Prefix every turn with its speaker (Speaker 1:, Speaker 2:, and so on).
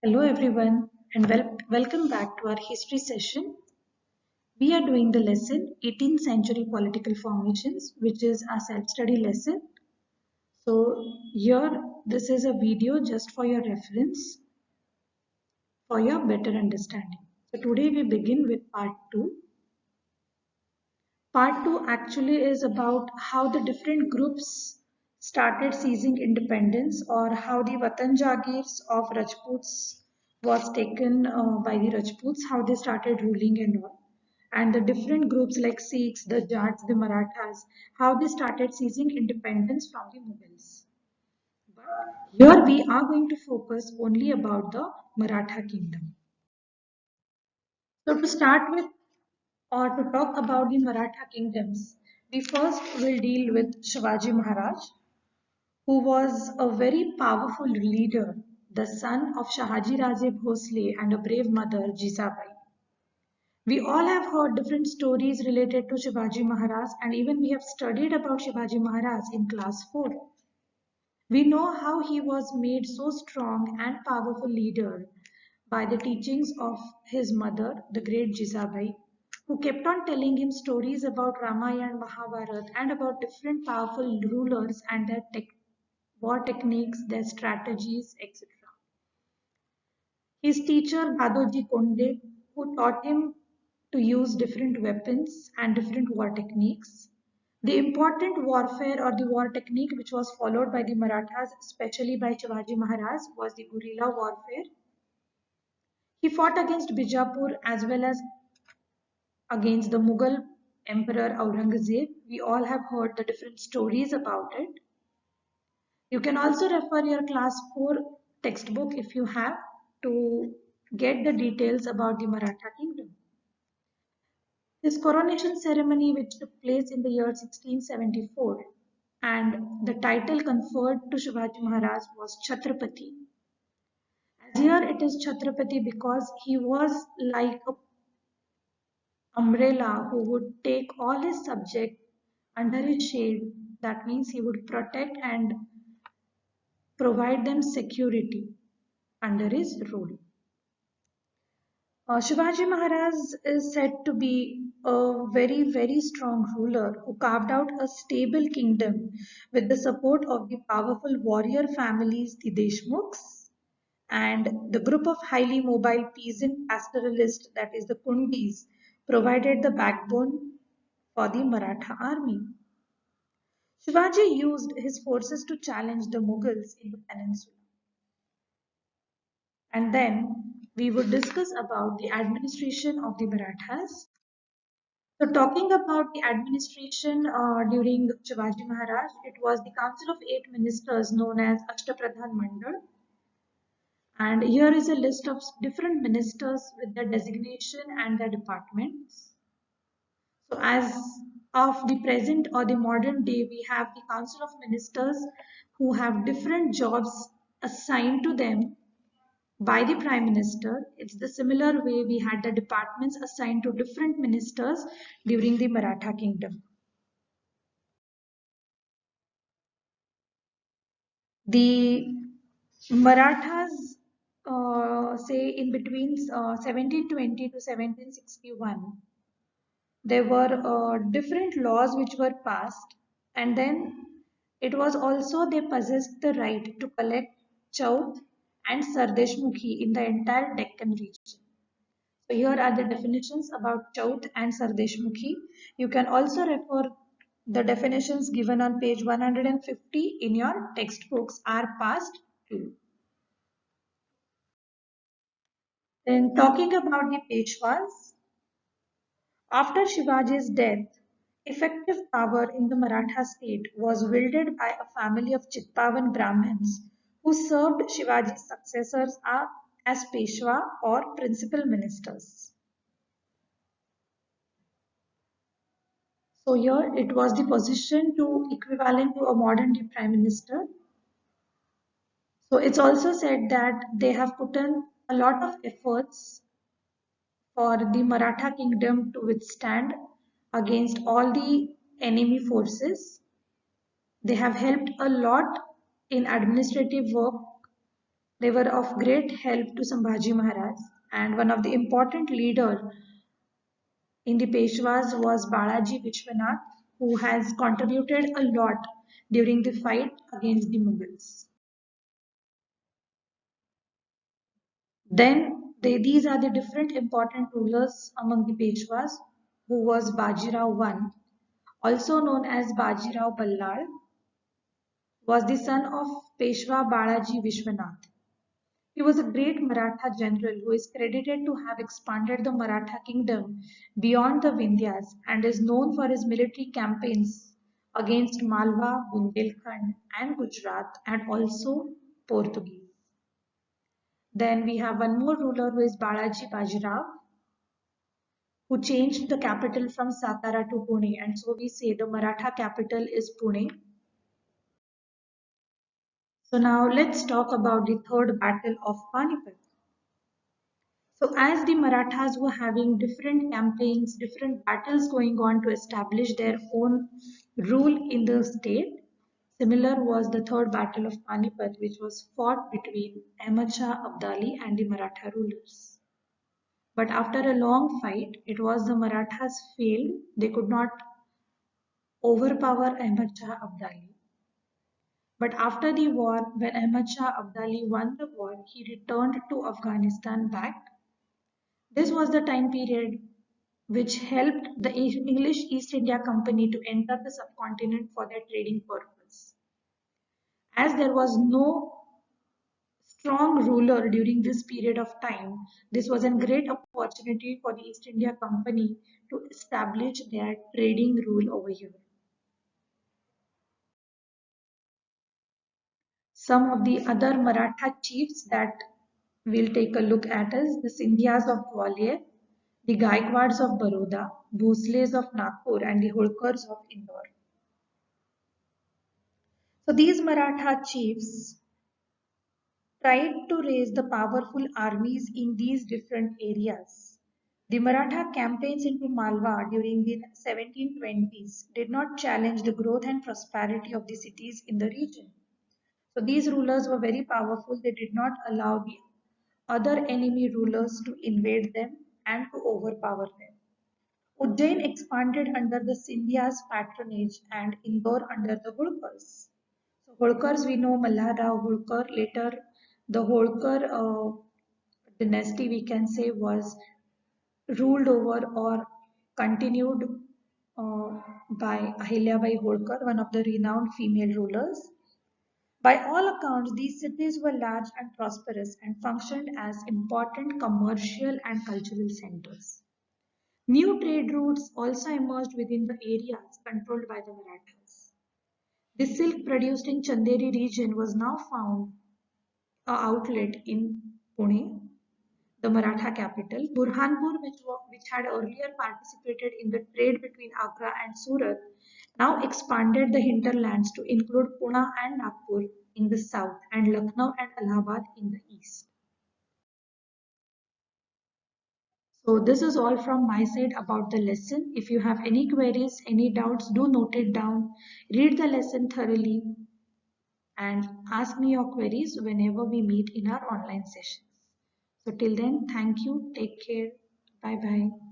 Speaker 1: Hello everyone and welcome back to our history session. We are doing the lesson 18th century political formations, which is our self-study lesson. So here this is a video just for your reference for your better understanding. So today we begin with part 2. Part 2 actually is about how the different groups started seizing independence or how the Vatan Jagirs of Rajputs was taken by the Rajputs, how they started ruling and all. And the different groups like Sikhs, the Jats, the Marathas, how they started seizing independence from the Mughals. But here we are going to focus only about the Maratha kingdom. So to start with, or to talk about the Maratha kingdoms, we first will deal with Shivaji Maharaj, who was a very powerful leader, the son of Shahaji Raje Bhosle and a brave mother, Jizabai. We all have heard different stories related to Shivaji Maharaj, and even we have studied about Shivaji Maharaj in class 4. We know how he was made so strong and powerful leader by the teachings of his mother, the great Jizabai, who kept on telling him stories about Ramayana and Mahabharata and about different powerful rulers and their war techniques, their strategies, etc. His teacher, Dadoji Konde, who taught him to use different weapons and different war techniques. The important warfare or the war technique which was followed by the Marathas, especially by Shivaji Maharaj, was the guerrilla warfare. He fought against Bijapur as well as against the Mughal Emperor Aurangzeb. We all have heard the different stories about it. You can also refer your class 4 textbook if you have to get the details about the Maratha kingdom. His coronation ceremony, which took place in the year 1674, and the title conferred to Shivaji Maharaj was Chhatrapati. As here it is Chhatrapati because he was like a umbrella who would take all his subjects under his shade. That means he would protect and provide them security under his rule. Shivaji Maharaj is said to be a very strong ruler who carved out a stable kingdom with the support of the powerful warrior families, the Deshmukhs, and the group of highly mobile peasant pastoralists, that is the Kundis, provided the backbone for the Maratha army. Shivaji used his forces to challenge the Mughals in the peninsula. And then we would discuss about the administration of the Marathas. So talking about the administration during Shivaji Maharaj, it was the Council of Eight Ministers known as Ashtapradhan Mandal. And here is a list of different ministers with their designation and their departments. So as of the present or the modern day, we have the Council of Ministers who have different jobs assigned to them by the Prime Minister. It's the similar way we had the departments assigned to different ministers during the Maratha Kingdom. The Marathas, say in between 1720 to 1761, there were different laws which were passed, and then it was also they possessed the right to collect Chaut and Sardeshmukhi in the entire Deccan region. So here are the definitions about Chaut and Sardeshmukhi. You can also refer the definitions given on page 150 in your textbooks are passed too. Then talking about the Peshwas, after Shivaji's death, effective power in the Maratha state was wielded by a family of Chitpavan Brahmins who served Shivaji's successors as Peshwa or principal ministers. So here it was the position to equivalent to a modern day prime minister. So it's also said that they have put in a lot of efforts for the Maratha kingdom to withstand against all the enemy forces. They have helped a lot in administrative work They were of great help to Sambhaji Maharaj, and one of the important leader in the Peshwas was Balaji Vishwanath, who has contributed a lot during the fight against the Mughals. Then these are the different important rulers among the Peshwas, who was Bajirao I, also known as Bajirao Ballal, was the son of Peshwa Balaji Vishwanath. He was a great Maratha general who is credited to have expanded the Maratha kingdom beyond the Vindhyas and is known for his military campaigns against Malwa, Bundelkhand and Gujarat and also Portuguese. Then we have one more ruler who is Balaji Bajirao, who changed the capital from Satara to Pune, and so we say the Maratha capital is Pune. So now let's talk about the third battle of Panipat. So as the Marathas were having different campaigns, different battles going on to establish their own rule in the state, similar was the third battle of Panipat, which was fought between Ahmad Shah Abdali and the Maratha rulers. But after a long fight, it was the Marathas failed. They could not overpower Ahmad Shah Abdali. But after the war, when Ahmad Shah Abdali won the war, he returned to Afghanistan back. This was the time period which helped the English East India Company to enter the subcontinent for their trading purpose. As there was no strong ruler during this period of time, this was a great opportunity for the East India Company to establish their trading rule over here. Some of the other Maratha chiefs that we'll take a look at is the Sindhyas of Gwalior, the Gaikwads of Baroda, Bhosles of Nagpur, and the Holkars of Indore. So these Maratha chiefs tried to raise the powerful armies in these different areas. The Maratha campaigns into Malwa during the 1720s did not challenge the growth and prosperity of the cities in the region. So these rulers were very powerful. They did not allow the other enemy rulers to invade them and to overpower them. Ujjain expanded under the Scindia's patronage and Indore under the Holkars. So Holkars, we know Malhar Rao Holkar. Later, the Holkar dynasty, we can say, was ruled over or continued by Ahilyabai Holkar, one of the renowned female rulers. By all accounts, these cities were large and prosperous and functioned as important commercial and cultural centers. New trade routes also emerged within the areas controlled by the Marathas. The silk produced in Chanderi region was now found an outlet in Pune, the Maratha capital. Burhanpur, which had earlier participated in the trade between Agra and Surat, now expanded the hinterlands to include Pune and Nagpur in the south and Lucknow and Allahabad in the east. So this is all from my side about the lesson. If you have any queries, any doubts, do note it down. Read the lesson thoroughly and ask me your queries whenever we meet in our online sessions. So till then, thank you. Take care. Bye bye.